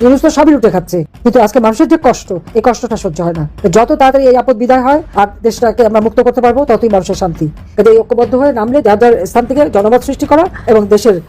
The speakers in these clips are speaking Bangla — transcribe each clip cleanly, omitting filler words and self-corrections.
ইউনূস তো সবই লুটে খাচ্ছে, কিন্তু আজকে মানুষের যে কষ্ট, এই কষ্টটা সহ্য হয় না। যত তাড়াতাড়ি এই আপদ বিদায় হয় আর দেশটাকে আমরা মুক্ত করতে পারবো, ততই মানুষের শান্তি। এতে ঐক্যবদ্ধ হয়ে নামলে যার যার স্থান থেকে জনমত সৃষ্টি করা এবং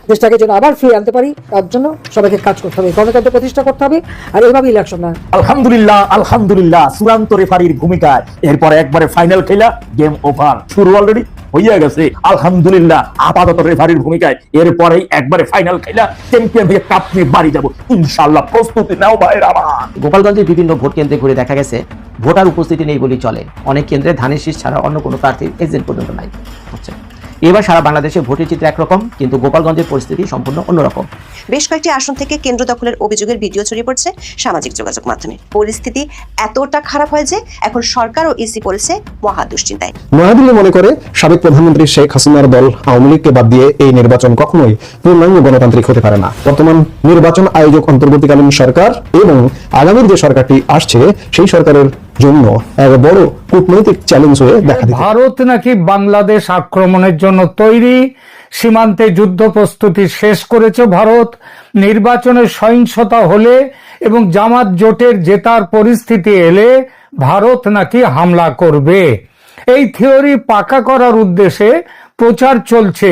দেশটাকে যেন আবার ফিরে আনতে পারি, তার জন্য সবাইকে কাজ করতে হবে, গণতন্ত্র প্রতিষ্ঠা করতে হবে। আর এইভাবে ইলেকশন না। আলহামদুলিল্লাহ আলহামদুলিল্লাহ, চূড়ান্ত রেফারির ভূমিকায় এরপরে একবারে ফাইনাল খেলা, গেম ওভার শুরু অলরেডি হইয়া গেছে। আলহামদুলিল্লাহ, আপাতত রেফারির ভূমিকায় এরপরেই একবারে ফাইনাল খেলা, চ্যাম্পিয়ন হয়ে কাপ নিয়ে বাড়ি যাবো ইনশাআল্লাহ। প্রস্তুতি নাও ভাইরা আমার। গোপালগঞ্জের বিভিন্ন ভোট কেন্দ্রে ঘুরে দেখা গেছে ভোটার উপস্থিতি নেই বলেই চলে। অনেক কেন্দ্রে ধানের শীষ ছাড়া অন্য কোনো প্রার্থীর এজেন্ট পর্যন্ত নাই। আচ্ছা, এবার সারা বাংলাদেশে ভোটের চিত্র একরকম, কিন্তু গোপালগঞ্জের পরিস্থিতি সম্পূর্ণ অন্যরকম। বেশ কয়েকটি আসন থেকে কেন্দ্র দখলের অভিযোগের ভিডিও ছড়িয়ে পড়ছে সামাজিক যোগাযোগ মাধ্যমে। পরিস্থিতি এতটা খারাপ হয় যে এখন সরকার ও ইসি পড়েছে মহা দুশ্চিন্তায়। নয়াদিল্লি মনে করে সাবেক প্রধানমন্ত্রী শেখ হাসিনার দল আওয়ামী লীগকে বাদ দিয়ে এই নির্বাচন কখনোই পূর্ণাঙ্গ গণতান্ত্রিক হতে পারে না। বর্তমান নির্বাচন আয়োজক অন্তর্বর্তীকালীন সরকার এবং আগামীর যে সরকারটি আসছে সেই সরকারের জন্য এক বড় কূটনৈতিক চ্যালেঞ্জ হয়ে দেখা দিচ্ছে। ভারত নাকি বাংলাদেশ আক্রমণের জন্য তৈরি, সীমান্তে যুদ্ধ প্রস্তুতি শেষ করেছে ভারত। নির্বাচনে সহিংসতা হলে এবং জামাত জোটের জেতার পরিস্থিতি এলে ভারত নাকি হামলা করবে। এই থিওরি পাকা করার উদ্দেশ্যে প্রচার চলছে।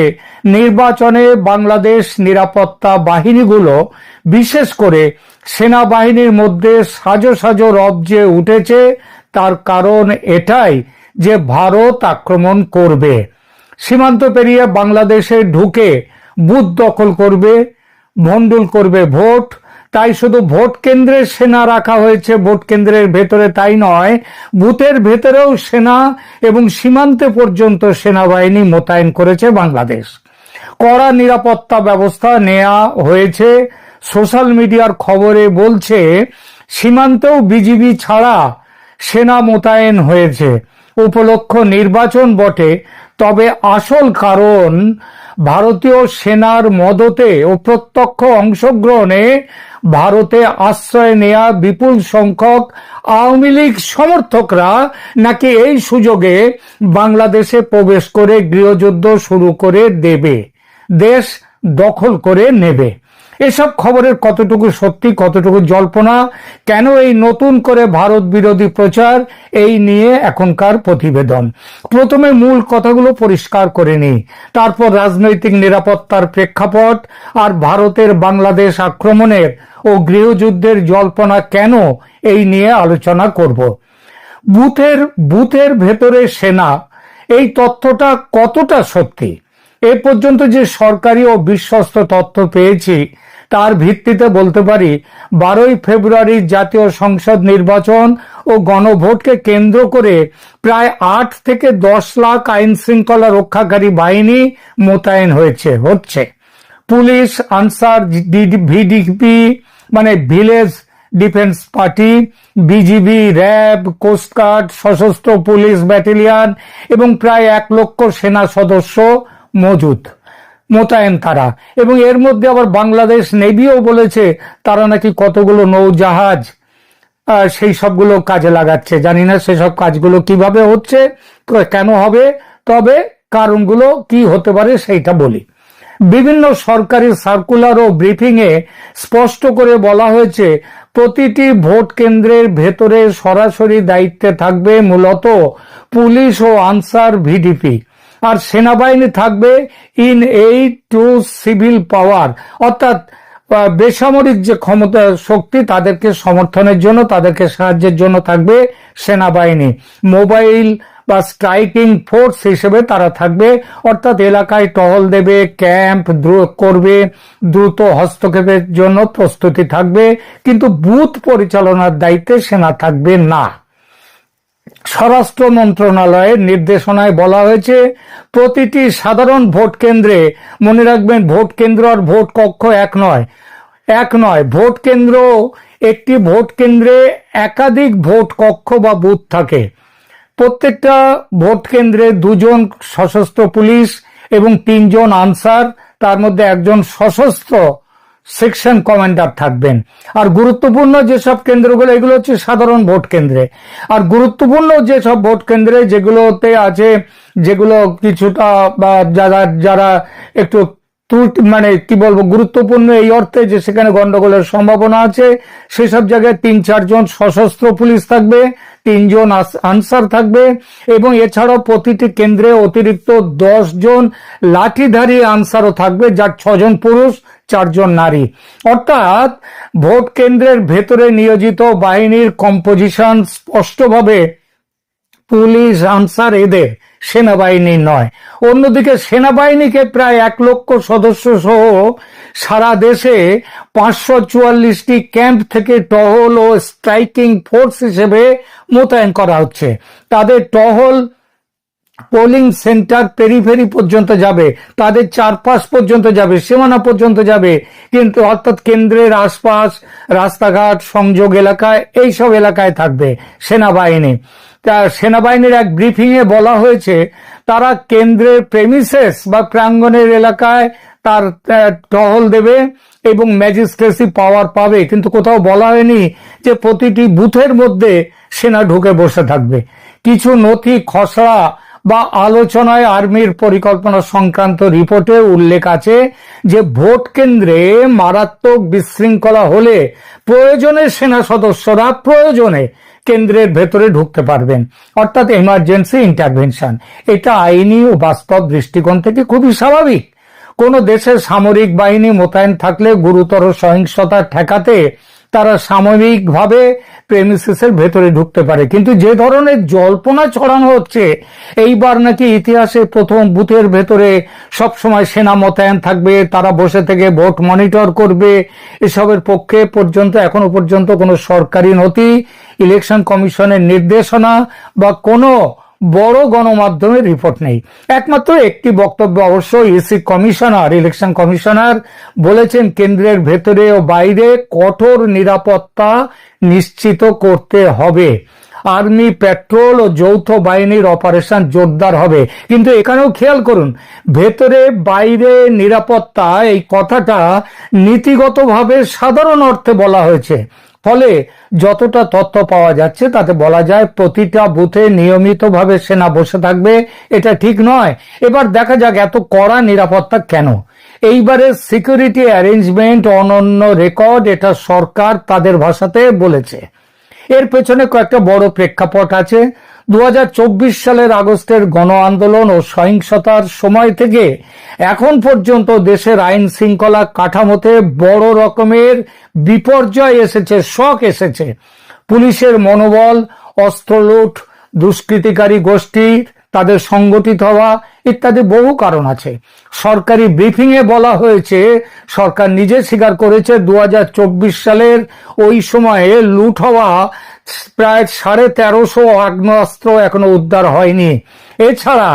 নির্বাচনে বাংলাদেশ নিরাপত্তা বাহিনীগুলো, বিশেষ করে সেনাবাহিনীর মধ্যে সাজো সাজো রব যে উঠেছে, তার কারণ এটাই যে ভারত আক্রমণ করবে, সীমান্ত পেরিয়ে বাংলাদেশে ঢুকে বুথ দখল করবে, ভণ্ডুল করবে ভোট। তাই শুধু ভোট কেন্দ্রে সেনা রাখা হয়েছে ভোট কেন্দ্রের ভেতরে তাই নয়, বুথের ভেতরেও সেনা এবং সীমান্তে পর্যন্ত সেনাবাহিনী মোতায়েন করেছে বাংলাদেশ। কড়া নিরাপত্তা ব্যবস্থা নেওয়া হয়েছে। সোশ্যাল মিডিয়ার খবরে বলছে সীমান্তেও বিজিবি ছাড়া সেনা মোতায়েন হয়েছে। উপলক্ষ নির্বাচন বটে, তবে আসল কারণ ভারতীয় সেনার মদতে ও প্রত্যক্ষ অংশগ্রহণে ভারতে আশ্রয় নেয়া বিপুল সংখ্যক আওয়ামী লীগ সমর্থকরা নাকি এই সুযোগে বাংলাদেশে প্রবেশ করে গৃহযুদ্ধ শুরু করে দেবে, দেশ দখল করে নেবে। এসব খবরের কতটুকু সত্যি, কতটুকু জল্পনা, কেন এই নতুন করে ভারত বিরোধী প্রচার, এই নিয়ে এখনকার প্রতিবেদন। প্রথমে মূল কথাগুলো পরিষ্কার করে নিই, তারপর রাজনৈতিক নিরাপত্তার প্রেক্ষাপট আর ভারতের বাংলাদেশ আক্রমণের ও গৃহযুদ্ধের জল্পনা কেন, এই নিয়ে আলোচনা করব। বুথের ভেতরে সেনা, এই তথ্যটা কতটা সত্যি? এ পর্যন্ত যে সরকারি ও বিশ্বস্ত তথ্য পেয়েছি তার ভিত্তিতে বলতে পারি 12ই ফেব্রুয়ারি জাতীয় সংসদ নির্বাচন ও গণভোটকে কেন্দ্র করে প্রায় 8 থেকে 10 লাখ আইন শৃঙ্খলা রক্ষাকারী বাহিনী মোতায়েন হচ্ছে। পুলিশ, আনসার, ভিডিপি মানে village defence party, BGB, RAB, coastguard, সশস্ত্র পুলিশ ব্যাটালিয়ন এবং প্রায় 1 লক্ষ সেনা সদস্য মোতায়েন তারা। এবং এর মধ্যে আবার বাংলাদেশ নেভিও বলেছে তারা নাকি কতগুলো নৌজাহাজ সেই সবগুলো কাজে লাগাচ্ছে। জানি না সেসব কাজগুলো কিভাবে হচ্ছে, কেন হবে, তবে কারণগুলো কি হতে পারে সেইটা বলি। বিভিন্ন সরকারি সার্কুলার ও ব্রিফিং এ স্পষ্ট করে বলা হয়েছে প্রতিটি ভোট কেন্দ্রের ভেতরে সরাসরি দায়িত্বে থাকবে মূলত পুলিশ ও আনসার, ভিডিপি, আর সেনাবাহিনী থাকবে ইন এইড টু সিভিল পাওয়ার, অর্থাৎ বেসামরিক যে ক্ষমতা শক্তি তাদেরকে সমর্থনের জন্য, তাদেরকে সাহায্যের জন্য থাকবে সেনাবাহিনী। মোবাইল বা স্ট্রাইকিং ফোর্স হিসেবে তারা থাকবে, অর্থাৎ এলাকায় টহল দেবে, ক্যাম্প করবে, দ্রুত হস্তক্ষেপের জন্য প্রস্তুতি থাকবে, কিন্তু বুথ পরিচালনার দায়িত্বে সেনা থাকবে না। স্বরাষ্ট্র মন্ত্রণালয়ের নির্দেশনায় বলা হয়েছে প্রতিটি সাধারণ ভোট কেন্দ্রে, মনে রাখবেন ভোট কেন্দ্র আর ভোট কক্ষ এক নয়, ভোট কেন্দ্র, একটি ভোট কেন্দ্রে একাধিক ভোট কক্ষ বা বুথ থাকে। প্রত্যেকটা ভোট কেন্দ্রে 2 জন সশস্ত্র পুলিশ এবং 3 জন আনসার, তার মধ্যে 1 জন সশস্ত্র সেকশন কমান্ডার থাকবেন। আর গুরুত্বপূর্ণ যেসব কেন্দ্রগুলো, এগুলো হচ্ছে সাধারণ ভোট কেন্দ্রে, আর গুরুত্বপূর্ণ যেসব ভোট কেন্দ্রে যেগুলোতে আছে, যেগুলো কিছুটা বা যারা একটু মানে কি বলবো গুরুত্বপূর্ণ এই অর্থে যে সেখানে গন্ডগোলের সম্ভাবনা আছে। সেসব জায়গায় 3-4 জন সশস্ত্র পুলিশ থাকবে, 3 জন আনসার থাকবে, এবং এছাড়াও প্রতিটি কেন্দ্রে অতিরিক্ত 10 জন লাঠিধারী আনসারও থাকবে, যার 6 জন পুরুষ 4 জন নারী। অর্থাৎ ভোট কেন্দ্রের ভেতরে নিয়োজিত বাহিনীর কম্পোজিশন স্পষ্টভাবে পুলিশ, আনসার এদের, সেনাবাহিনী নয়। অন্যদিকে সেনাবাহিনীকে প্রায় 1 লক্ষ সদস্য সহ সারা দেশে 544টি ক্যাম্প থেকে টহল ও স্ট্রাইকিং ফোর্স হিসেবে মোতায়েন করা হচ্ছে। তাদের টহল পোলিং সেন্টার পেরিফেরি পর্যন্ত যাবে, তাদের চারপাশ পর্যন্ত যাবে, সীমানা পর্যন্ত যাবে, কিন্তু অর্থাৎ কেন্দ্রের আশপাশ, রাস্তাঘাট, সংযোগ এলাকায়, এইসব এলাকায় থাকবে সেনাবাহিনী। সেনাবাহিনীর এক ব্রিফিং এ বলা হয়েছে তারা কেন্দ্রের প্রেমিসেস বা প্রাঙ্গণের এলাকায় তার টহল দেবে এবং ম্যাজিস্ট্রেসি পাওয়ার পাবে, কিন্তু কোথাও বলা হয়নি যে প্রতিটি বুথের মধ্যে সেনা ঢুকে বসে থাকবে। কিছু নথি খসড়া বা আলোচনায় আর্মির পরিকল্পনা সংক্রান্ত রিপোর্টে উল্লেখ আছে যে ভোট কেন্দ্রে মারাত্মক বিশৃঙ্খলা হলে প্রয়োজনে সেনা সদস্যরা প্রয়োজনে কেন্দ্রের ভেতরে ঢুকতে পারবেন, অর্থাৎ এমার্জেন্সি ইন্টারভেনশন। এটা আইনি ও বাস্তব দৃষ্টিকোণ থেকে খুবই স্বাভাবিক। কোন দেশের সামরিক বাহিনী মোতায়েন থাকলে গুরুতর সহিংসতা ঠেকাতে তারা সাময়িকভাবে প্রেমিসিসের ভেতরে ঢুকতে পারে, কিন্তু যে ধরনের জল্পনা ছড়ানো হচ্ছে এইবার নাকি ইতিহাসে প্রথম বুথের ভেতরে সবসময় সেনা মোতায়েন থাকবে, তারা বসে থেকে ভোট মনিটর করবে, এসবের পক্ষে এখনো পর্যন্ত কোনো সরকারি নথি, ইলেকশন কমিশনের নির্দেশনা বা কোনো বড় গণমাধ্যমের রিপোর্ট নেই। একমাত্র একটি বক্তব্য অবশ্য ইলেকশন কমিশনার বলেছেন কেন্দ্রের ভেতরে ও বাইরে কঠোর নিরাপত্তা নিশ্চিত করতে হবে, আর্মি, পেট্রোল ও যৌথ বাহিনীর অপারেশন জোরদার হবে। কিন্তু এখানেও খেয়াল করুন, ভেতরে বাইরে নিরাপত্তা এই কথাটা নীতিগতভাবে সাধারণ অর্থে বলা হয়েছে, ফলে যতটা তথ্য পাওয়া যাচ্ছে তাতে বলা যায় প্রতিটা বুথে নিয়মিতভাবে সেনা বসে থাকবে। এটা ঠিক নয়। এবার দেখা যাক এত কড়া নিরাপত্তা কেন। এইবারের সিকিউরিটি অ্যারেঞ্জমেন্ট অনন্য রেকর্ড, এটা সরকার তাদের ভাষাতে বলেছে। এর পেছনে কয়েকটা বড় প্রেক্ষাপট আছে। 2024 সালের আগস্টের গণ আন্দোলন ও সহিংসতার সময় থেকে এখন পর্যন্ত দেশের আইন শৃঙ্খলা কাঠামোতে বড় রকমের বিপর্যয় এসেছে, শক এসেছে। পুলিশের মনোবল, অস্ত্রলুট, দুষ্কৃতিকারী গোষ্ঠী তাদের সংগঠিত হওয়া ইত্যাদি বহু কারণ আছে। সরকারি ব্রিফিং এ বলা হয়েছে, সরকার নিজে স্বীকার করেছে 2024 সালের ওই সময়ে লুট হওয়া প্রায় 1350 আগ্নেয়াস্ত্র এখনো উদ্ধার হয়নি। এছাড়া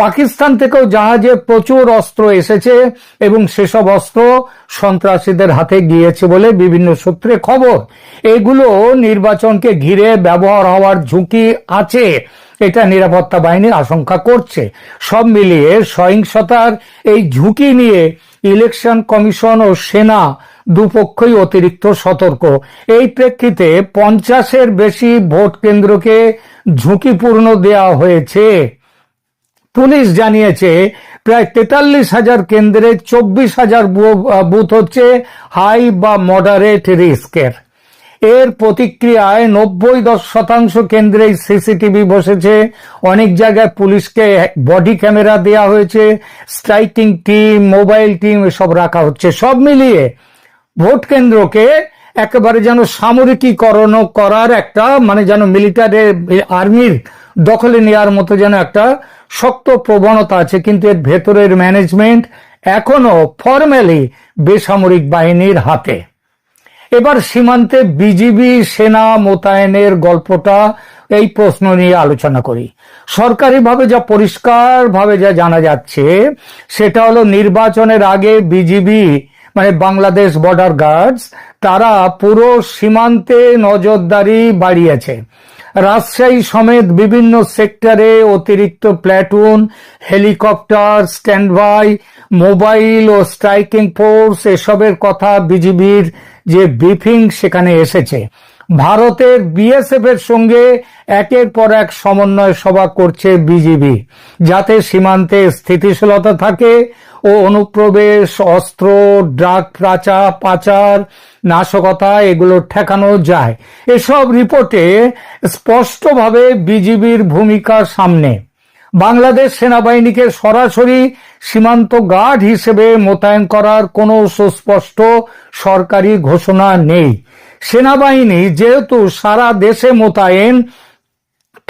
পাকিস্তান থেকেও জাহাজে প্রচুর অস্ত্র এসেছে এবং সেসব অস্ত্র সন্ত্রাসীদের হাতে গিয়েছে বলে বিভিন্ন সূত্রে খবর। এগুলো নির্বাচনকে ঘিরে ব্যবহার হওয়ার ঝুঁকি আছে, এটা নিরাপত্তা বাহিনী আশঙ্কা করছে। সব মিলিয়ে সহিংসতার এই ঝুঁকি নিয়ে ইলেকশন কমিশন ও সেনা দুপক্ষই অতিরিক্ত সতর্ক। এই প্রেক্ষিতে 50-এর বেশি ভোট কেন্দ্রকে ঝুঁকিপূর্ণ দেওয়া হয়েছে। পুলিশ জানিয়েছে প্রায় 43,000 কেন্দ্রে 24,000 বুথ হচ্ছে হাই বা মডারেট রিস্কের। এর প্রতিক্রিয়ায় 90% কেন্দ্রে সিসিটিভি বসেছে, অনেক জায়গায় পুলিশকে বডি ক্যামেরা দেয়া হয়েছে, স্ট্রাইকিং টিম, মোবাইল টিম এসব রাখা হচ্ছে। সব মিলিয়ে ভোট কেন্দ্রকে একেবারে যেন সামরিকীকরণ করার একটা, মানে যেন মিলিটারি আর্মির দখলে নেওয়ার মতো যেন একটা শক্ত প্রবণতা আছে, কিন্তু এর ভেতরের ম্যানেজমেন্ট এখনো ফর্মালি বেসামরিক বাহিনীর হাতে। এবার সীমান্তে বিজিবি সেনা মোতায়েনের গল্পটা, এই প্রশ্ন নিয়ে আলোচনা করি। সরকারিভাবে যা পরিষ্কারভাবে যা জানা যাচ্ছে সেটা হলো নির্বাচনের আগে বিজিবি মানে বাংলাদেশ বর্ডার গার্ডস তারা পুরো সীমান্তে নজরদারি বাড়িয়েছে। রাজশাহী সমেত বিভিন্ন সেক্টরে অতিরিক্ত প্ল্যাটুন, হেলিকপ্টার, স্ট্যান্ডবাই, মোবাইল ও স্ট্রাইকিং ফোর্স এসবের কথা বিজিবির যে ব্রিফিং সেখানে এসেছে। ভারতের বিএসএফ এর সঙ্গে একের পর এক সমন্বয় সভা করছে বিজিবি, যাতে সীমান্তে স্থিতিশীলতা থাকে ও অনুপ্রবেশ, অস্ত্র, ড্রাগ পাচার, নাশকতা এগুলো ঠেকানো যায়। এসব রিপোর্টে স্পষ্টভাবে বিজিবির ভূমিকা সামনে। বাংলাদেশ সেনাবাহিনীকে সরাসরি সীমান্ত গার্ড হিসেবে মোতায়েন করার কোনো সুস্পষ্ট সরকারি ঘোষণা নেই। সেনাবাহিনী যেহেতু সারা দেশে মোতায়েন,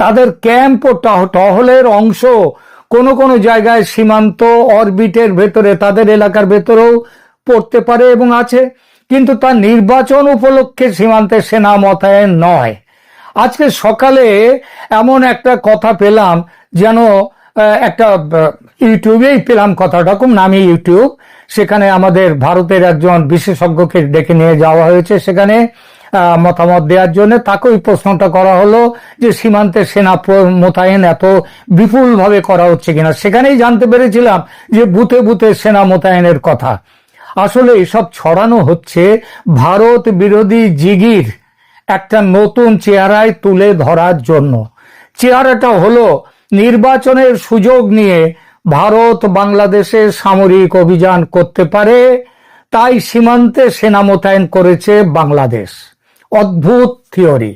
তাদের ক্যাম্প ও টহলের অংশ কোনো কোনো জায়গায় সীমান্ত অরবিটের ভেতরে, তাদের এলাকার ভেতরেও পড়তে পারে এবং আছে, কিন্তু তার নির্বাচন উপলক্ষে সীমান্তে সেনা মোতায়েন নয়। আজকে সকালে এমন একটা কথা পেলাম, যেন একটা ইউটিউবেই পেলাম কথাটা, খুব নামি ইউটিউব, সেখানে আমাদের ভারতের একজন বিশেষজ্ঞকে ডেকে নিয়ে যাওয়া হয়েছে সেখানে মতামত দেওয়ার জন্য। তাকে ওই প্রশ্নটা করা হলো যে সীমান্তে সেনা মোতায়েন এত বিপুল ভাবে করা হচ্ছে কিনা। সেখানেই জানতে পেরেছিলাম যে বুথে বুথে সেনা মোতায়েনের কথা। আসলে এসব ছড়ানো হচ্ছে ভারত বিরোধী জিগির একটা নতুন চেহারায় তুলে ধরার জন্য। চেহারাটা হলো নির্বাচনের সুযোগ নিয়ে ভারত বাংলাদেশে সামরিক অভিযান করতে পারে, তাই সীমান্তে সেনা মোতায়েন করেছে বাংলাদেশ। অদ্ভুত থিওরি।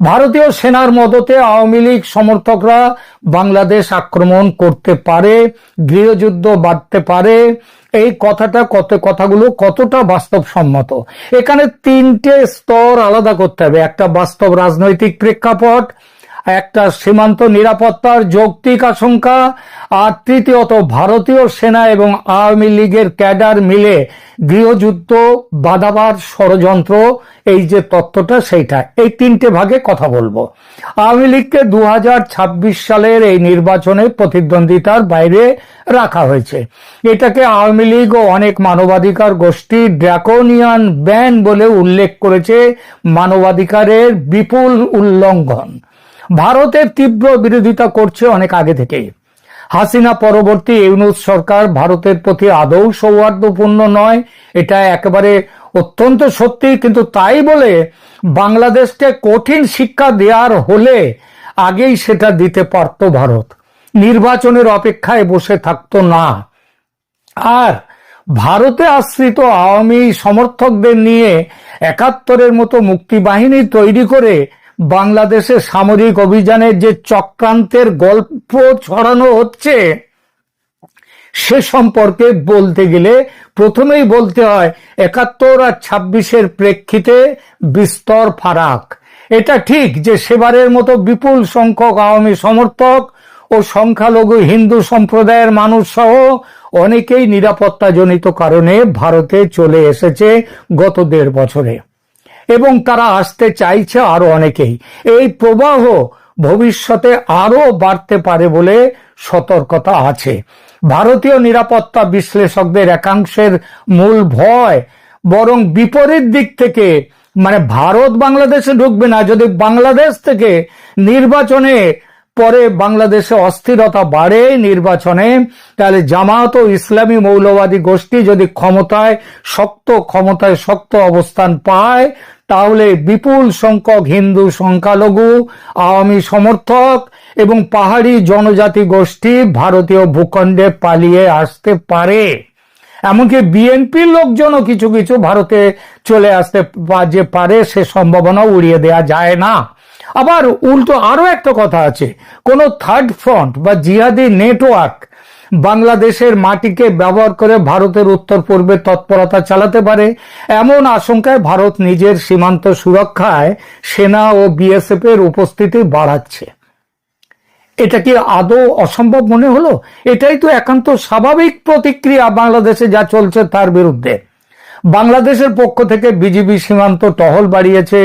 ভারতীয় সেনার মদতে আওয়ামী লীগ সমর্থকরা বাংলাদেশ আক্রমণ করতে পারে, গৃহযুদ্ধ বাঁধতে পারে। এই কথাগুলো কতটা বাস্তবসম্মত? এখানে তিনটে স্তর আলাদা করতে হবে। একটা বাস্তব রাজনৈতিক প্রেক্ষাপট, একটা সীমান্ত নিরাপত্তার যৌক্তিক আশঙ্কা, আর তৃতীয়ত ভারতীয় সেনা এবং আওয়ামী লীগের ক্যাডার মিলে গৃহযুদ্ধ বাঁধাবার ষড়যন্ত্র, এই যে তত্ত্বটা, সেইটা। এই তিনটে ভাগে কথা বলবো। আওয়ামী লীগকে 2026 সালের এই নির্বাচনে প্রতিদ্বন্দ্বিতার বাইরে রাখা হয়েছে। এটাকে আওয়ামী লীগ ও অনেক মানবাধিকার গোষ্ঠী ড্রাকোনিয়ান ব্যান বলে উল্লেখ করেছে, মানবাধিকারের বিপুল উল্লঙ্ঘন। ভারতের তীব্র বিরোধিতা করছে অনেক আগে থেকেই। হাসিনা পরবর্তী ইউনূস সরকার ভারতের প্রতি আদৌ সৌহার্দ্যপূর্ণ নয়, এটা একেবারে অত্যন্ত সত্যি। কিন্তু তাই বলে বাংলাদেশকে কঠিন শিক্ষা দেওয়ার হলে আগেই সেটা দিতে পারত ভারত, নির্বাচনের অপেক্ষায় বসে থাকতো না। আর ভারতে আশ্রিত আওয়ামী সমর্থকদের নিয়ে 71-এর মতো মুক্তিবাহিনী তৈরি করে বাংলাদেশে সামরিক অভিযানের যে চক্রান্তের গল্প ছড়ানো হচ্ছে, সে সম্পর্কে বলতে গেলে প্রথমেই বলতে হয় 71 আর 26-এর প্রেক্ষিতে বিস্তর ফারাক। এটা ঠিক যে সেবারের মতো বিপুল সংখ্যক আওয়ামী সমর্থক ও সংখ্যালঘু হিন্দু সম্প্রদায়ের মানুষ সহ অনেকেই নিরাপত্তাজনিত কারণে ভারতে চলে এসেছে গত 1.5 বছরে, এবং তারা আসতে চাইছে আরো অনেকেই। এই প্রবাহ ভবিষ্যতে আরো বাড়তে পারে বলে সতর্কতা আছে। ভারতীয় নিরাপত্তা বিশ্লেষকদের একাংশের মূল ভয় বরং বিপরীত দিক থেকে, মানে ভারত বাংলাদেশে ঢুকবে না, যদি বাংলাদেশ থেকে নির্বাচনে পরে বাংলাদেশে অস্থিরতা বাড়ে নির্বাচনে, তাহলে জামাত ও ইসলামী মৌলবাদী গোষ্ঠী যদি ক্ষমতায় শক্ত অবস্থান পায়, তাহলে বিপুল সংখ্যক হিন্দু সংখ্যালঘু, আওয়ামী সমর্থক এবং পাহাড়ি জনজাতি গোষ্ঠী ভারতীয় ভূখণ্ডে পালিয়ে আসতে পারে। এমনকি বিএনপির লোকজনও কিছু কিছু ভারতে চলে আসতে যে পারে, সে সম্ভাবনা উড়িয়ে দেওয়া যায় না। আবার উল্টো আরো একটা কথা আছে, কোন থার্ড ফ্রন্ট বা জিহাদি নেটওয়ার্ক বাংলাদেশের মাটিকে ব্যবহার করে ভারতের উত্তর পূর্বে তৎপরতা চালাতে পারে। এমন আশঙ্কায় ভারত নিজের সীমান্ত সুরক্ষায় সেনা ও বিএসএফ এর উপস্থিতি বাড়াচ্ছে। এটা কি আদৌ অসম্ভব মনে হলো? এটাই তো একান্ত স্বাভাবিক প্রতিক্রিয়া বাংলাদেশে যা চলছে তার বিরুদ্ধে। বাংলাদেশের পক্ষ থেকে বিজিবি সীমান্ত টহল বাড়িয়েছে,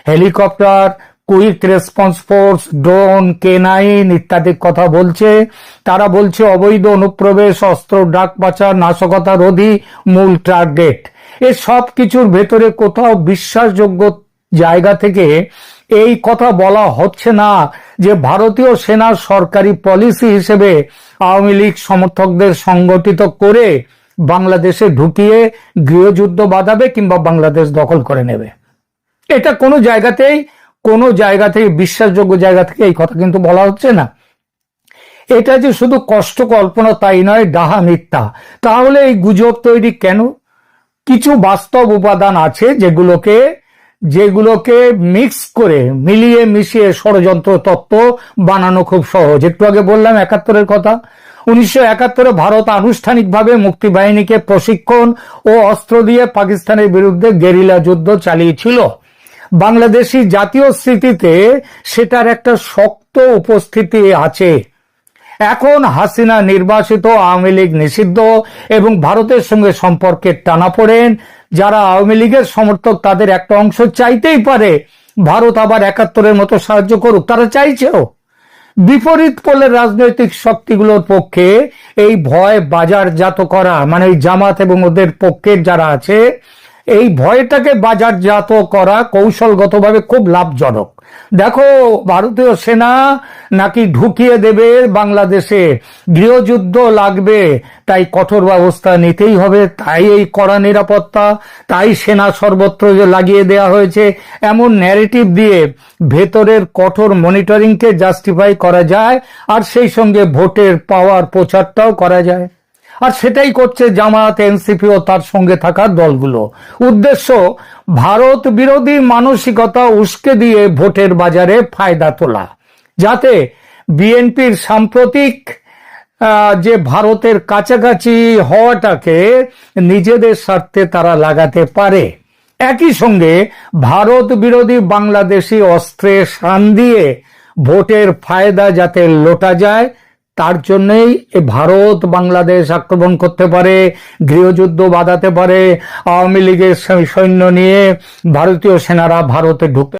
helicopter, quick response force, drone, K9 ইত্যাদির কথা বলছে। তারা বলছে অবৈধ অনুপ্রবেশ, অস্ত্র, ড্রাগ পাচার, নাশকতা রোধই মূল টার্গেট। এ সব কিছুর ভেতরে কোথাও বিশ্বাসযোগ্য জায়গা থেকে এই কথা বলা হচ্ছে না যে ভারতীয় সেনার সরকারি পলিসি হিসেবে আওয়ামী লীগ সমর্থকদের সংগঠিত করে বাংলাদেশে ঢুকিয়ে গৃহযুদ্ধ বাঁধাবে কিংবা বাংলাদেশ দখল করে নেবে। এটা কোনো জায়গা থেকে বিশ্বাসযোগ্য জায়গা থেকে এই কথা কিন্তু বলা হচ্ছে না। এটা যে শুধু কষ্ট কল্পনা তাই নয়, ডাহা মিথ্যা। তাহলে এই গুজব তৈরি কেন? কিছু বাস্তব উপাদান আছে যেগুলোকে মিক্স করে মিলিয়ে মিশিয়ে ষড়যন্ত্র তত্ত্ব বানানো খুব সহজ। একটু আগে বললাম 71-এর কথা। 1971-এ ভারত আনুষ্ঠানিকভাবে মুক্তিবাহিনীকে প্রশিক্ষণ ও অস্ত্র দিয়ে পাকিস্তানের বিরুদ্ধে গেরিলা যুদ্ধ চালিয়েছিল। বাংলাদেশি জাতীয় স্মৃতিতে সেটার একটা শক্ত উপস্থিতি আছে। এখন হাসিনা নির্বাসিত, আওয়ামী লীগ নিষিদ্ধ এবং ভারতের সঙ্গে সম্পর্কের টানাপোড়েন, যারা আওয়ামী লীগের সমর্থক তাদের একটা অংশ চাইতেই পারে ভারত আবার 71-এর মতো সাহায্য করুক, তারা চাইছেও। বিপরীত পোলের রাজনৈতিক শক্তিগুলোর পক্ষে এই ভয় বাজারজাত করা, মানে এই জামাত এবং ওদের পক্ষের যারা আছে, এই ভয়টাকে বাজারজাত করা কৌশলগতভাবে খুব লাভজনক। দেখো, ভারতীয় সেনা নাকি ঢুকিয়ে দেবে বাংলাদেশে, গৃহযুদ্ধ লাগবে, তাই কঠোর ব্যবস্থা নিতেই হবে, তাই এই কড়া নিরাপত্তা, তাই সেনা সর্বত্র লাগিয়ে দেয়া হয়েছে, এমন ন্যারেটিভ দিয়ে ভেতরের কঠোর মনিটরিংকে জাস্টিফাই করা যায়, আর সেই সঙ্গে ভোটের পাওয়ার প্রচারটাও করা যায়। আর সেটাই করছে জামাত, এনসিপি ও তার সঙ্গে থাকা দলগুলো। উদ্দেশ্য ভারত বিরোধী মানসিকতা উস্কে দিয়ে ভোটের বাজারে ফায়দা তোলা, যাতে বিএনপির সাম্প্রতিক যে ভারতের কাছাকাছি হওয়াটাকে নিজেদের স্বার্থে তারা লাগাতে পারে। একই সঙ্গে ভারত বিরোধী বাংলাদেশি অস্ত্রে শান দিয়ে ভোটের ফায়দা যাতে লোটা যায়, তার জন্যই ভারত বাংলাদেশ আক্রমণ করতে পারে, গৃহযুদ্ধ বাঁধাতে পারে, আওয়ামী লীগের সৈন্য নিয়ে ভারতীয় সেনারা ভারতে ঢুকতে